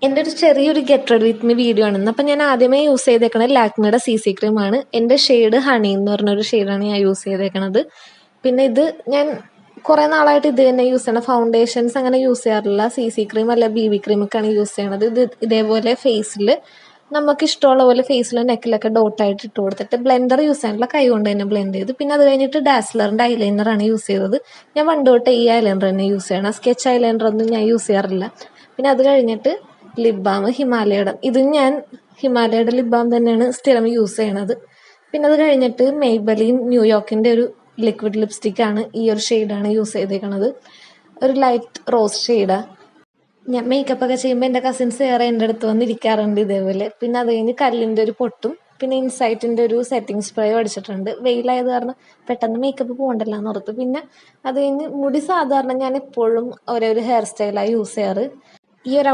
എൻ്റെ ഒരു ചെറിയൊരു get ready with me video ആണ്. അപ്പം ഞാൻ ആദ്യമേ യൂസ് ചെയ്തേക്കണത് ലാക്മിയുടെ CC ക്രീമാണ്. എൻ്റെ ഷെയ്ഡ് ഹണി എന്ന് പറഞ്ഞൊരു ഷെയ്ഡാണ് ഞാൻ യൂസ് ചെയ്തേക്കണത്. പിന്നെ ഇത് ഞാൻ കുറേ നാളായിട്ട് ഇത് തന്നെ യൂസ് ചെയ്യണം. ഫൗണ്ടേഷൻസ് അങ്ങനെ യൂസ് ചെയ്യാറില്ല. CC ക്രീം അല്ല BB ക്രീമൊക്കെയാണ് യൂസ് ചെയ്യണത്. ഇതേപോലെ ഫേസിൽ നമുക്ക് ഇഷ്ടമുള്ള പോലെ ഫേസിലും നെക്കിലൊക്കെ ഡോട്ടായിട്ട് ഇട്ട് കൊടുത്തിട്ട് ബ്ലെൻഡർ യൂസ് ചെയ്യാനുള്ള കൈ കൊണ്ട് തന്നെ ബ്ലെൻഡ് ചെയ്ത്. പിന്നെ അത് കഴിഞ്ഞിട്ട് ഡാസ്ലറിൻ്റെ ഐലൈനറാണ് യൂസ് ചെയ്തത്. ഞാൻ പണ്ട് തൊട്ട് ഈ ഐലൈനർ തന്നെ യൂസ് ചെയ്യണം. സ്കെച്ച് ഐലൈനറൊന്നും ഞാൻ യൂസ് ചെയ്യാറില്ല. പിന്നെ അത് കഴിഞ്ഞിട്ട് ലിപ് ബാം ഹിമാലയയുടെ. ഇത് ഞാൻ ഹിമാലയയുടെ ലിപ് ബാം തന്നെയാണ് സ്ഥിരം യൂസ് ചെയ്യണത്. പിന്നെ അത് കഴിഞ്ഞിട്ട് മെയ്ബലിൻ ന്യൂയോർക്കിൻ്റെ ഒരു ലിക്വിഡ് ലിപ്സ്റ്റിക്കാണ്. ഈ ഒരു ഷെയ്ഡാണ് യൂസ് ചെയ്തേക്കണത്. ഒരു ലൈറ്റ് റോസ് ഷെയ്ഡാണ്. ഞാൻ മേക്കപ്പ് ഒക്കെ ചെയ്യുമ്പോൾ എൻ്റെ കസിൻസ് ഏറെ എൻ്റെ അടുത്ത് വന്നിരിക്കാറുണ്ട് ഇതേപോലെ. പിന്നെ അത് കഴിഞ്ഞ് കല്ലിൻ്റെ ഒരു പൊട്ടും പിന്നെ ഇൻസൈറ്റിൻ്റെ ഒരു സെറ്റിംഗ് സ്പ്രേയും അടിച്ചിട്ടുണ്ട്. വെയിലായത് കാരണം പെട്ടെന്ന് മേക്കപ്പ് പോകണ്ടല്ലോ എന്ന് ഓർത്ത്. പിന്നെ അത് കഴിഞ്ഞ് മുടി സാധാരണ ഞാൻ എപ്പോഴും ഒരേ ഒരു ഹെയർ സ്റ്റൈലാണ് യൂസ് ചെയ്യാറ്. ഈ ഒരു